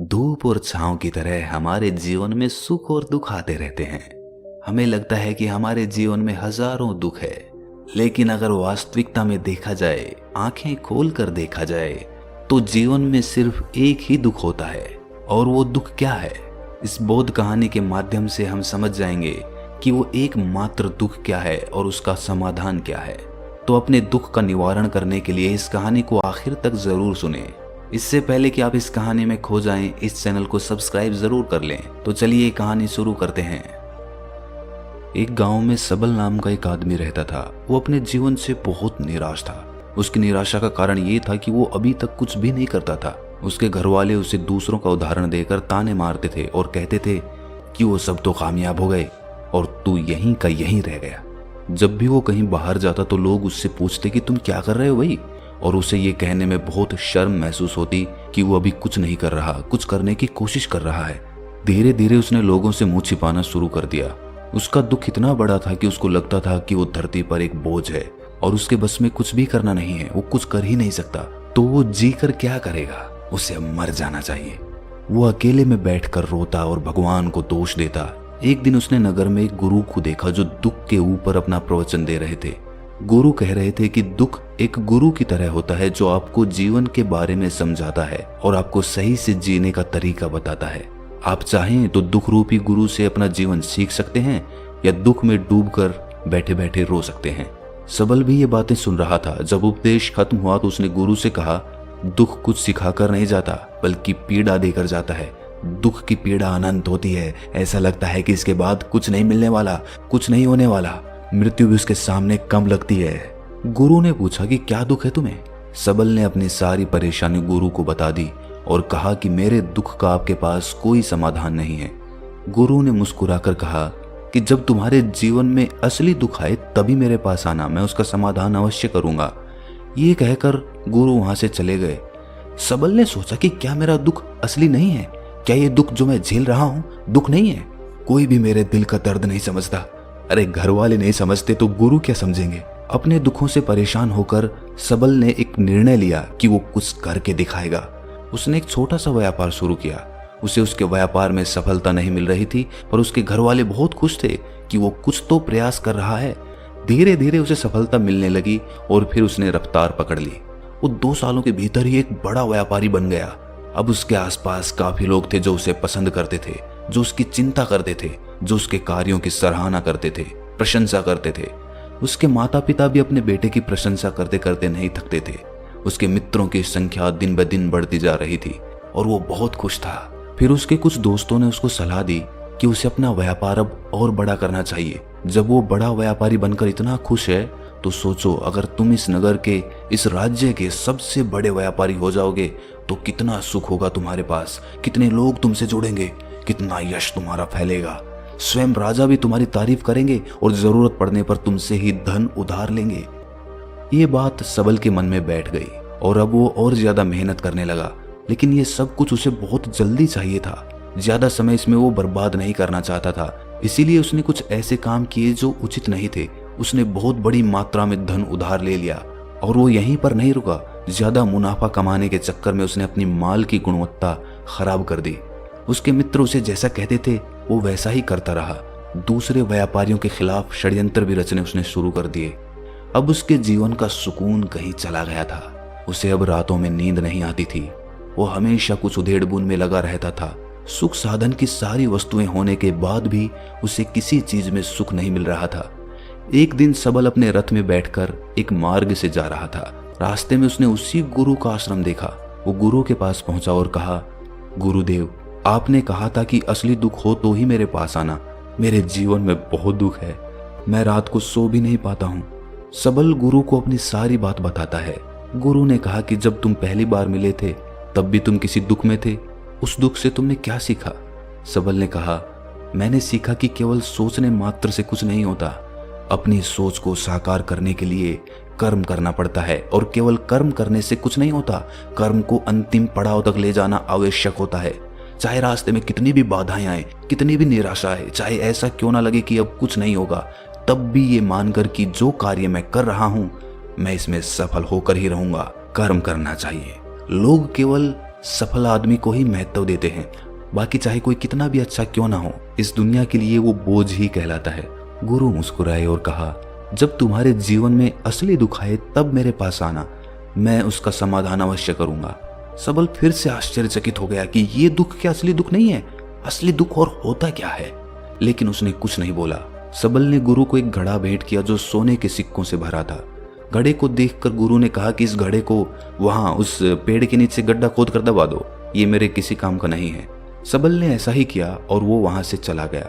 धूप और छांव की तरह हमारे जीवन में सुख और दुख आते रहते हैं। हमें लगता है कि हमारे जीवन में हजारों दुख है, लेकिन अगर वास्तविकता में देखा जाए, आंखें खोल कर देखा जाए, तो जीवन में सिर्फ एक ही दुख होता है। और वो दुख क्या है? इस बोध कहानी के माध्यम से हम समझ जाएंगे कि वो एकमात्र दुख क्या है और उसका समाधान क्या है। तो अपने दुख का निवारण करने के लिए इस कहानी को आखिर तक जरूर सुने। इससे पहले कि आप इस कहानी में खो जाएं, इस चैनल को सब्सक्राइब जरूर कर लें। तो चलिए कहानी शुरू करते हैं। एक गांव में सबल नाम का एक आदमी रहता था। वो अपने जीवन से बहुत निराश था। उसकी निराशा का कारण ये था कि वो अभी तक कुछ भी नहीं करता था। उसके घर वाले उसे दूसरों का उदाहरण देकर ताने मारते थे और कहते थे कि वो सब तो कामयाब हो गए और तू यहीं का यहीं रह गया। जब भी वो कहीं बाहर जाता तो लोग उससे पूछते कि तुम क्या कर रहे हो भाई, और उसे ये कहने में बहुत शर्म महसूस होती कि वो अभी कुछ नहीं कर रहा, कुछ करने की कोशिश कर रहा है। धीरे धीरे उसने लोगों से मुंह छिपाना शुरू कर दिया। उसका दुख इतना बड़ा था कि उसको लगता था कि वो धरती पर एक बोझ है और उसके बस में कुछ भी करना नहीं है, वो कुछ कर ही नहीं सकता। तो वो जी कर क्या करेगा? उसे अब मर जाना चाहिए। वो अकेले में बैठकर रोता और भगवान को दोष देता। एक दिन उसने नगर में एक गुरु को देखा जो दुख के ऊपर अपना प्रवचन दे रहे थे। गुरु कह रहे थे कि दुख एक गुरु की तरह होता है जो आपको जीवन के बारे में समझाता है और आपको सही से जीने का तरीका बताता है। आप चाहें तो दुख रूपी गुरु से अपना जीवन सीख सकते हैं या दुख में डूबकर बैठे बैठे रो सकते हैं। सबल भी ये बातें सुन रहा था। जब उपदेश खत्म हुआ तो उसने गुरु से कहा, दुख कुछ सिखाकर नहीं जाता बल्कि पीड़ा देकर जाता है। दुख की पीड़ा अनंत होती है। ऐसा लगता है कि इसके बाद कुछ नहीं मिलने वाला, कुछ नहीं होने वाला। मृत्यु भी उसके सामने कम लगती है। गुरु ने पूछा कि क्या दुख है तुम्हें? सबल ने अपनी सारी परेशानी गुरु को बता दी और कहा कि मेरे दुख का आपके पास कोई समाधान नहीं है। गुरु ने मुस्कुराकर कहा कि जब तुम्हारे जीवन में असली दुख आए तभी मेरे पास आना, मैं उसका समाधान अवश्य करूंगा। ये कहकर गुरु वहां से चले गए। सबल ने सोचा कि क्या मेरा दुख असली नहीं है? क्या ये दुख जो मैं झेल रहा हूं दुख नहीं है? कोई भी मेरे दिल का दर्द नहीं समझता। अरे घर वाले नहीं समझते तो गुरु क्या समझेंगे? अपने दुखों से परेशान होकर सबल ने एक निर्णय लिया कि वो कुछ करके दिखाएगा। उसने एक छोटा सा व्यापार शुरू किया। उसे उसके व्यापार में सफलता नहीं मिल रही थी, पर उसके घर वाले बहुत खुश थे कि वो कुछ तो प्रयास कर रहा है। धीरे धीरे उसे सफलता मिलने लगी और फिर उसने रफ्तार पकड़ ली। वो 2 सालों के भीतर ही एक बड़ा व्यापारी बन गया। अब उसके आसपास काफी लोग थे जो उसे पसंद करते थे, जो उसकी चिंता करते थे, जो उसके कार्यों की सराहना करते थे, प्रशंसा करते थे। उसके माता पिता भी अपने बेटे की प्रशंसा करते करते नहीं थकते थे। उसके मित्रों की संख्या दिन ब दिन बढ़ती जा रही थी और वो बहुत खुश था। फिर उसके कुछ दोस्तों ने उसको सलाह दी कि उसे अपना व्यापार अब और बड़ा करना चाहिए। जब वो बड़ा व्यापारी बनकर इतना खुश है तो सोचो, अगर तुम इस नगर के, इस राज्य के सबसे बड़े व्यापारी हो जाओगे तो कितना सुख होगा तुम्हारे पास, कितने लोग तुमसे जुड़ेंगे, कितना यश तुम्हारा फैलेगा। स्वयं राजा भी तुम्हारी तारीफ करेंगे और जरूरत पड़ने पर तुमसे ही धन उधार लेंगे। ये बात सबल के मन में बैठ गई और अब वो और ज्यादा मेहनत करने लगा। लेकिन ये सब कुछ उसे बहुत जल्दी चाहिए था। ज्यादा समय इसमें वो बर्बाद नहीं करना चाहता था। इसीलिए उसने कुछ ऐसे काम किए जो उचित नहीं थे। उसने बहुत बड़ी मात्रा में धन उधार ले लिया और वो यहीं पर नहीं रुका। ज्यादा मुनाफा कमाने के चक्कर में उसने अपनी माल की गुणवत्ता खराब कर दी। उसके मित्र उसे जैसा कहते थे वो वैसा ही करता रहा। दूसरे व्यापारियों के खिलाफ षड्यंत्र भी रचने उसने शुरू कर दिए। अब उसके जीवन का सुकून कहीं चला गया था। उसे अब रातों में नींद नहीं आती थी। वो हमेशा कुछ उधेड़-बुन में लगा रहता था। सुख साधन की सारी वस्तुएं होने के बाद भी उसे किसी चीज में सुख नहीं मिल रहा था। एक दिन सबल अपने रथ में बैठकर एक मार्ग से जा रहा था। रास्ते में उसने उसी गुरु का आश्रम देखा। वो गुरु के पास पहुंचा और कहा, गुरुदेव, आपने कहा था कि असली दुख हो तो ही मेरे पास आना। मेरे जीवन में बहुत दुख है। मैं रात को सो भी नहीं पाता हूँ। सबल गुरु को अपनी सारी बात बताता है। गुरु ने कहा कि जब तुम पहली बार मिले थे तब भी तुम किसी दुख में थे। उस दुख से तुमने क्या सीखा? सबल ने कहा, मैंने सीखा कि केवल सोचने मात्र से कुछ नहीं होता। अपनी सोच को साकार करने के लिए कर्म करना पड़ता है और केवल कर्म करने से कुछ नहीं होता। कर्म को अंतिम पड़ाव तक ले जाना आवश्यक होता है। चाहे रास्ते में कितनी भी बाधाएं आए, कितनी भी निराशा आए, चाहे ऐसा क्यों ना लगे कि अब कुछ नहीं होगा, तब भी ये मानकर कि जो कार्य मैं कर रहा हूं मैं इसमें सफल होकर ही रहूंगा, कर्म करना चाहिए। लोग केवल सफल आदमी को ही महत्व देते हैं, बाकी चाहे कोई कितना भी अच्छा क्यों ना हो, इस दुनिया के लिए वो बोझ ही कहलाता है। गुरु मुस्कुराए और कहा, जब तुम्हारे जीवन में असली दुख आए तब मेरे पास आना, मैं उसका समाधान अवश्य करूंगा। सबल फिर से आश्चर्यचकित हो गया कि ये दुख क्या असली दुख नहीं है? असली दुख और होता क्या है? लेकिन उसने कुछ नहीं बोला। सबल ने गुरु को एक घड़ा भेंट किया जो सोने के सिक्कों से भरा था। घड़े को देखकर गुरु ने कहा कि इस घड़े को वहां उस पेड़ के नीचे गड्ढा खोद कर दबा दो, ये मेरे किसी काम का नहीं है। सबल ने ऐसा ही किया और वो वहां से चला गया।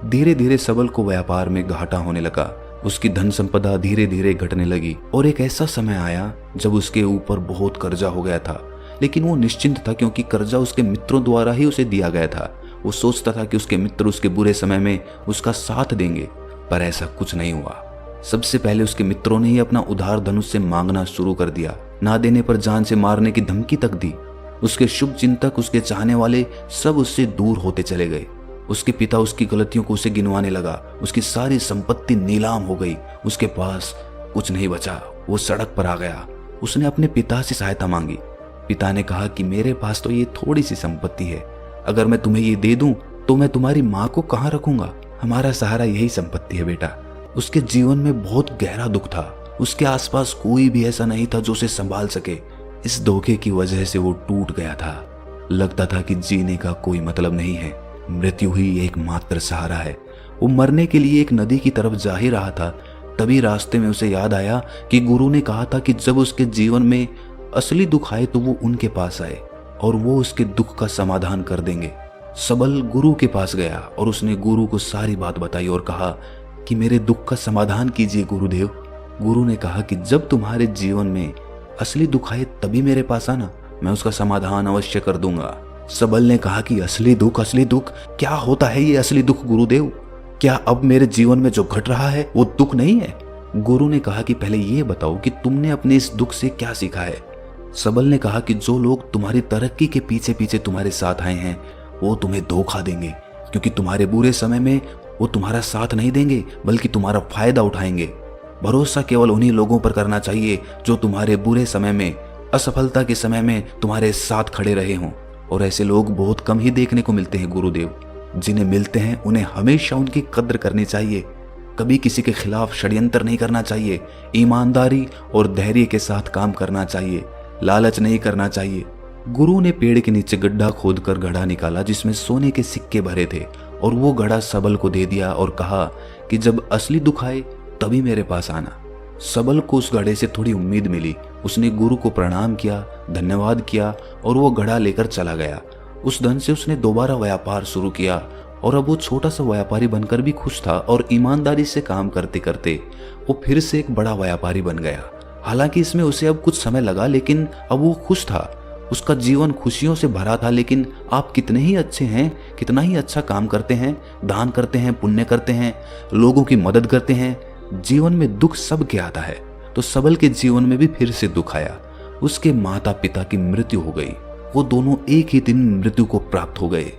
धीरे धीरे सबल को व्यापार में घाटा होने लगा। उसकी धन संपदा धीरे धीरे घटने लगी और एक ऐसा समय आया जब उसके ऊपर बहुत कर्जा हो गया था। लेकिन वो निश्चिंत था, क्योंकि कर्जा उसके मित्रों द्वारा ही उसे दिया गया था। वो सोचता था कि उसके मित्र उसके बुरे समय में उसका साथ देंगे, पर ऐसा कुछ नहीं हुआ। सबसे पहले उसके मित्रों ने ही अपना उधार धन उससे मांगना शुरू कर दिया। ना देने पर जान से मारने की धमकी तक दी। उसके शुभ चिंतक, उसके चाहने वाले सब उससे दूर होते चले गए। उसके पिता उसकी गलतियों को उसे गिनवाने लगा। उसकी सारी संपत्ति नीलाम हो गई। उसके पास कुछ नहीं बचा। वो सड़क पर आ गया। उसने अपने पिता से सहायता मांगी। पिता ने कहा कि मेरे पास तो ये थोड़ी सी संपत्ति है, अगर मैं तुम्हें ये दे दूं तो मैं तुम्हारी माँ को कहाँ रखूंगा? हमारा सहारा यही संपत्ति है बेटा। उसके जीवन में बहुत गहरा दुख था। उसके आसपास कोई भी ऐसा नहीं था जो उसे संभाल सके। इस धोखे की वजह से वो टूट गया था। लगता था कि जीने का कोई मतलब नहीं है, मृत्यु ही एकमात्र सहारा है। वो मरने के लिए एक नदी की तरफ जा ही रहा था, तभी रास्ते में उसे याद आया कि गुरु ने कहा था कि जब उसके जीवन में असली दुख आए तो वो उनके पास आए और वो उसके दुख का समाधान कर देंगे। सबल गुरु के पास गया और उसने गुरु को सारी बात बताई और कहा कि मेरे दुख का समाधान कीजिए गुरुदेव। गुरु ने कहा कि जब तुम्हारे जीवन में असली दुख आए तभी मेरे पास आना, मैं उसका समाधान अवश्य कर दूंगा। सबल ने कहा कि असली दुख क्या होता है ये असली दुख गुरुदेव? क्या अब मेरे जीवन में जो घट रहा है वो दुख नहीं है? गुरु ने कहा कि पहले ये बताओ कि तुमने अपने इस दुख से क्या सीखा है। सबल ने कहा कि जो लोग तुम्हारी तरक्की के पीछे पीछे तुम्हारे साथ आए हैं वो तुम्हें धोखा देंगे, क्योंकि तुम्हारे बुरे समय में वो तुम्हारा साथ नहीं देंगे बल्कि तुम्हारा फायदा उठाएंगे। भरोसा केवल उन्हीं लोगों पर करना चाहिए जो तुम्हारे बुरे समय में, असफलता के समय में तुम्हारे साथ खड़े रहे हों। और ऐसे लोग बहुत कम ही देखने को मिलते हैं गुरुदेव। जिन्हें मिलते हैं उन्हें हमेशा उनकी कद्र करनी चाहिए। कभी किसी के खिलाफ षड्यंत्र नहीं करना चाहिए। ईमानदारी और धैर्य के साथ काम करना चाहिए। लालच नहीं करना चाहिए। गुरु ने पेड़ के नीचे गड्ढा खोदकर घड़ा निकाला जिसमें सोने के सिक्के भरे थे और वो घड़ा सबल को दे दिया और कहा कि जब असली दुख आए तभी मेरे पास आना। सबल को उस घड़े से थोड़ी उम्मीद मिली। उसने गुरु को प्रणाम किया, धन्यवाद किया और वो घड़ा लेकर चला गया। उस धन से उसने दोबारा व्यापार शुरू किया और अब वो छोटा सा व्यापारी बनकर भी खुश था और ईमानदारी से काम करते करते वो फिर से एक बड़ा व्यापारी बन गया। हालांकि इसमें उसे अब कुछ समय लगा, लेकिन अब वो खुश था। उसका जीवन खुशियों से भरा था। लेकिन आप कितने ही अच्छे हैं, कितना ही अच्छा काम करते हैं, दान करते हैं, पुण्य करते हैं, लोगों की मदद करते हैं, जीवन में दुख सबके आता है। तो सबल के जीवन में भी फिर से दुख आया। उसके माता पिता की मृत्यु हो गई। वो दोनों एक ही दिन मृत्यु को प्राप्त हो गए।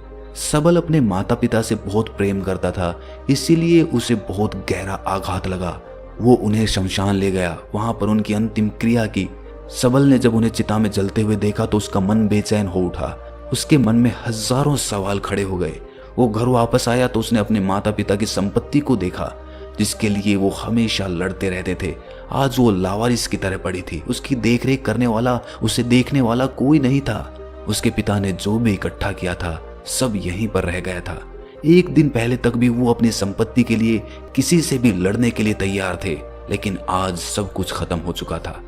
सबल अपने माता पिता से बहुत प्रेम करता था, इसीलिए उसे बहुत गहरा आघात लगा। वो उन्हें शमशान ले गया, वहां पर उनकी अंतिम क्रिया की। सबल ने जब उन्हें चिता में जलते हुए देखा तो उसका मन बेचैन हो उठा। उसके मन में हजारों सवाल खड़े हो गए। वो घर वापस आया तो उसने अपने माता पिता की संपत्ति को देखा जिसके लिए वो हमेशा लड़ते रहते थे। आज वो लावारिस की तरह पड़ी थी। उसकी देखरेख करने वाला, उसे देखने वाला कोई नहीं था। उसके पिता ने जो भी इकट्ठा किया था सब यहीं पर रह गया था। एक दिन पहले तक भी वो अपनी संपत्ति के लिए किसी से भी लड़ने के लिए तैयार थे, लेकिन आज सब कुछ खत्म हो चुका था।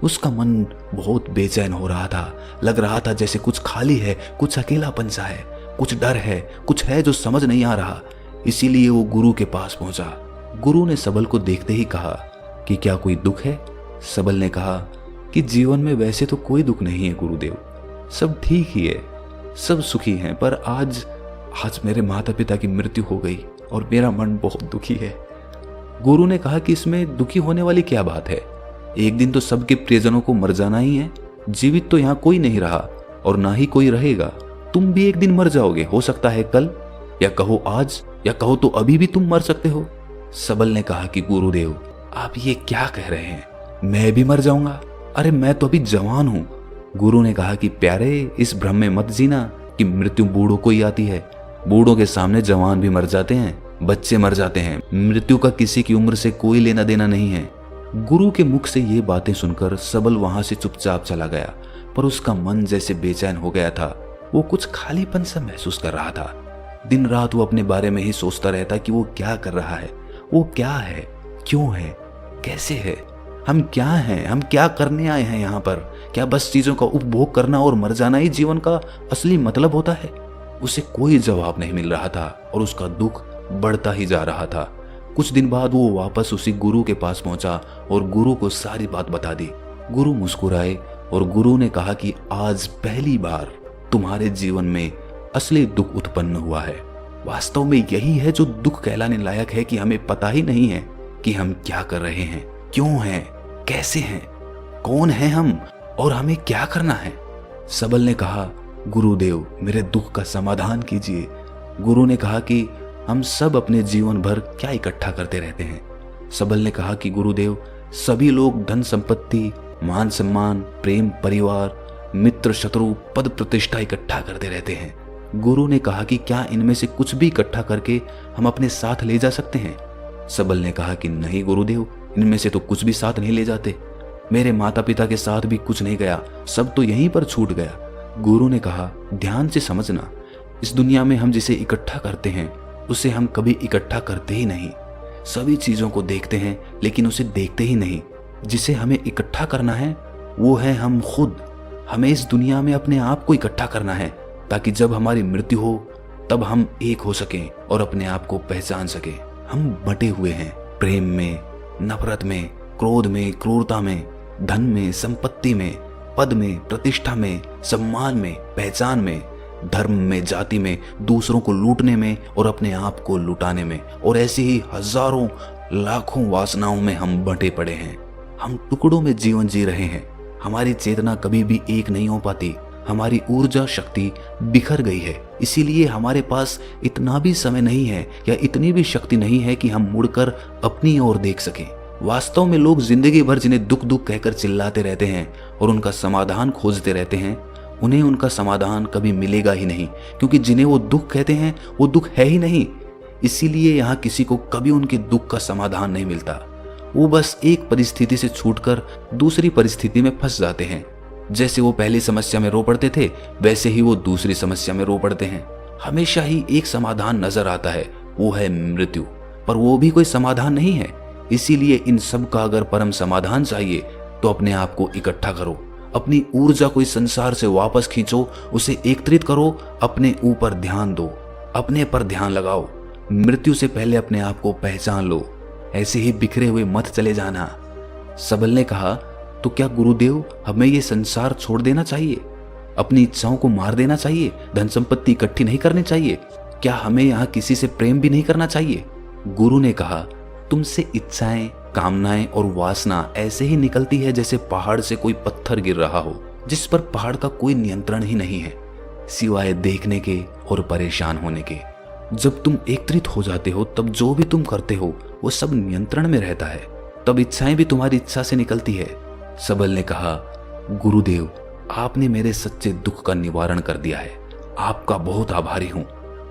उसका मन बहुत बेचैन हो रहा था। लग रहा था जैसे कुछ खाली है, कुछ अकेलापन सा है, कुछ डर है, कुछ है जो समझ नहीं आ रहा। इसीलिए वो गुरु के पास पहुंचा। गुरु ने सबल को देखते ही कहा कि क्या कोई दुख है? सबल ने कहा कि जीवन में वैसे तो कोई दुख नहीं है गुरुदेव, सब ठीक ही है, सब सुखी हैं, पर आज मेरे माता पिता की मृत्यु हो गई और मेरा मन बहुत दुखी है। गुरु ने कहा कि इसमें दुखी होने वाली क्या बात है? एक दिन तो सबके प्रियजनों को मर जाना ही है। जीवित तो यहाँ कोई नहीं रहा और ना ही कोई रहेगा। तुम भी एक दिन मर जाओगे, हो सकता है कल, या कहो आज, या कहो तो अभी भी तुम मर सकते हो। सबल ने कहा कि गुरुदेव आप ये क्या कह रहे हैं? मैं भी मर जाऊंगा? अरे मैं तो अभी जवान हूं, गुरु ने कहा कि प्यारे, इस भ्रम में मत जीना कि मृत्यु बूढ़ों को ही आती है। बूढ़ों के सामने जवान भी मर जाते हैं, बच्चे मर जाते हैं। मृत्यु का किसी की उम्र से कोई लेना देना नहीं है। गुरु के मुख से ये बातें सुनकर सबल वहां से चुपचाप चला गया, पर उसका मन जैसे बेचैन हो गया था। वो कुछ खालीपन सा महसूस कर रहा था। दिन रात वो अपने बारे में ही सोचता रहता कि वो क्या कर रहा है, वो क्या है, क्यों है, कैसे है, हम क्या हैं, हम क्या करने आए हैं यहाँ पर। क्या बस चीजों का उपभोग करना और मर जाना ही जीवन का असली मतलब होता है? उसे कोई जवाब नहीं मिल रहा था और उसका दुख बढ़ता ही जा रहा था। कुछ दिन बाद वो वापस उसी गुरु के पास पहुंचा और गुरु को सारी बात बता दी। गुरु मुस्कुराए और गुरु ने कहा कि आज पहली बार तुम्हारे जीवन में असली दुख उत्पन्न हुआ है। वास्तव में यही है जो दुख कहलाने लायक है कि हमें पता ही नहीं है कि हम क्या कर रहे हैं, क्यों हैं, कैसे हैं, कौन हैं हम और हमें क्या करना है। सबल ने कहा, गुरुदेव मेरे दुख का समाधान कीजिए। गुरु ने कहा कि हम सब अपने जीवन भर क्या इकट्ठा करते रहते हैं। सबल ने कहा कि गुरुदेव, सभी लोग धन संपत्ति, मान सम्मान, प्रेम, परिवार, मित्र, शत्रु, पद प्रतिष्ठा इकट्ठा करते रहते हैं। गुरु ने कहा कि क्या इनमें से कुछ भी इकट्ठा करके हम अपने साथ ले जा सकते हैं? सबल ने कहा कि नहीं गुरुदेव, इनमें से तो कुछ भी साथ नहीं ले जाते। मेरे माता पिता के साथ भी कुछ नहीं गया, सब तो यहीं पर छूट गया। गुरु ने कहा, ध्यान से समझना, इस दुनिया में हम जिसे इकट्ठा करते हैं उसे हम कभी इकट्ठा करते ही नहीं। सभी चीजों को देखते हैं लेकिन उसे देखते ही नहीं। जिसे हमें इकट्ठा करना है वो है हम खुद। हमें इस दुनिया में अपने आप को इकट्ठा करना है ताकि जब हमारी मृत्यु हो तब हम एक हो सकें और अपने आप को पहचान सकें। हम बटे हुए हैं प्रेम में, नफरत में, क्रोध में, क्रूरता में, धन में, संपत्ति में, पद में, प्रतिष्ठा में, सम्मान में, पहचान में, धर्म में, जाति में, दूसरों को लूटने में और अपने आप को लुटाने में, और ऐसी ही हजारों लाखों वासनाओं में हम बंटे पड़े हैं। हम टुकड़ों में जीवन जी रहे हैं। हमारी चेतना कभी भी एक नहीं हो पाती। हमारी ऊर्जा शक्ति बिखर गई है। इसीलिए हमारे पास इतना भी समय नहीं है या इतनी भी शक्ति नहीं है कि हम मुड़कर अपनी ओर देख सकें। वास्तव में लोग जिंदगी भर जिन्हें दुख दुख कहकर चिल्लाते रहते हैं और उनका समाधान खोजते रहते हैं, उन्हें उनका समाधान कभी मिलेगा ही नहीं, क्योंकि जिन्हें वो दुख कहते हैं वो दुख है ही नहीं। इसीलिए यहाँ किसी को कभी उनके दुख का समाधान नहीं मिलता। वो बस एक परिस्थिति से छूटकर दूसरी परिस्थिति में फंस जाते हैं। जैसे वो पहली समस्या में रो पड़ते थे वैसे ही वो दूसरी समस्या में रो पड़ते हैं। हमेशा ही एक समाधान नजर आता है, वो है मृत्यु, पर वो भी कोई समाधान नहीं है। इसीलिए इन सब का अगर परम समाधान चाहिए तो अपने आप को इकट्ठा करो, अपनी ऊर्जा को इस संसार से वापस खींचो, उसे एकत्रित करो, अपने ऊपर ध्यान दो, अपने पर ध्यान लगाओ। मृत्यु से पहले अपने आप को पहचान लो, ऐसे ही बिखरे हुए मत चले जाना। सबल ने कहा, तो क्या गुरुदेव हमें ये संसार छोड़ देना चाहिए? अपनी इच्छाओं को मार देना चाहिए? धन संपत्ति इकट्ठी नहीं करनी चाहिए? क्या हमें यहाँ किसी से प्रेम भी नहीं करना चाहिए? गुरु ने कहा, तुमसे इच्छाएं, कामनाएं और वासना ऐसे ही निकलती है जैसे पहाड़ से कोई पत्थर गिर रहा हो, जिस पर पहाड़ का कोई नियंत्रण ही नहीं है सिवाय देखने के और परेशान होने के। जब तुम एकत्रित हो जाते हो तब जो भी तुम करते हो वो सब नियंत्रण में रहता है। तब इच्छाएं भी तुम्हारी इच्छा से निकलती है। सबल ने कहा, गुरुदेव आपने मेरे सच्चे दुख का निवारण कर दिया है, आपका बहुत आभारी हूं।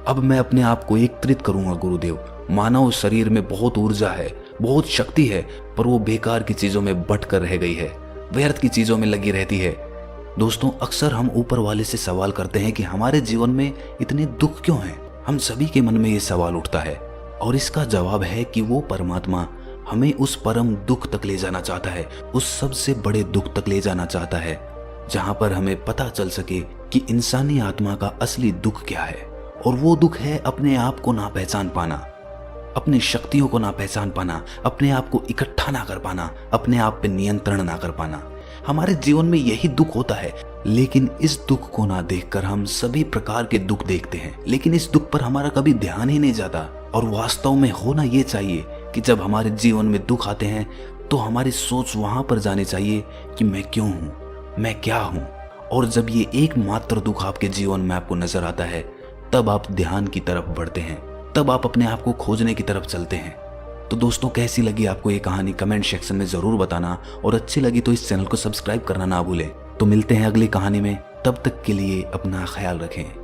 अब मैं अपने आप को एकत्रित करूंगा गुरुदेव। मानव शरीर में बहुत ऊर्जा है, बहुत शक्ति है, पर वो बेकार की चीजों में बट कर रह गई है, व्यर्थ की चीजों में लगी रहती है। दोस्तों, अक्सर हम ऊपर वाले से सवाल करते हैं कि हमारे जीवन में इतने दुख क्यों हैं। हम सभी के मन में ये सवाल उठता है और इसका जवाब है कि वो परमात्मा हमें उस परम दुख तक ले जाना चाहता है, उस सबसे बड़े दुख तक ले जाना चाहता है, जहां पर हमें पता चल सके कि इंसानी आत्मा का असली दुख क्या है। और वो दुख है अपने आप को ना पहचान पाना, अपनी शक्तियों को ना पहचान पाना, अपने आप को इकट्ठा ना कर पाना, अपने आप पे नियंत्रण ना कर पाना। हमारे जीवन में यही दुख होता है, लेकिन इस दुख को ना देखकर हम सभी प्रकार के दुख देखते हैं, लेकिन इस दुख पर हमारा कभी ध्यान ही नहीं जाता। और वास्तव में होना ये चाहिए कि जब हमारे जीवन में दुख आते हैं तो हमारी सोच वहां पर जानी चाहिए कि मैं क्यों हूं, मैं क्या हूं। और जब ये एकमात्र दुख आपके जीवन में आपको नजर आता है तब आप ध्यान की तरफ बढ़ते हैं, तब आप अपने आप को खोजने की तरफ चलते हैं। तो दोस्तों, कैसी लगी आपको ये कहानी कमेंट सेक्शन में जरूर बताना, और अच्छी लगी तो इस चैनल को सब्सक्राइब करना ना भूलें। तो मिलते हैं अगली कहानी में, तब तक के लिए अपना ख्याल रखें।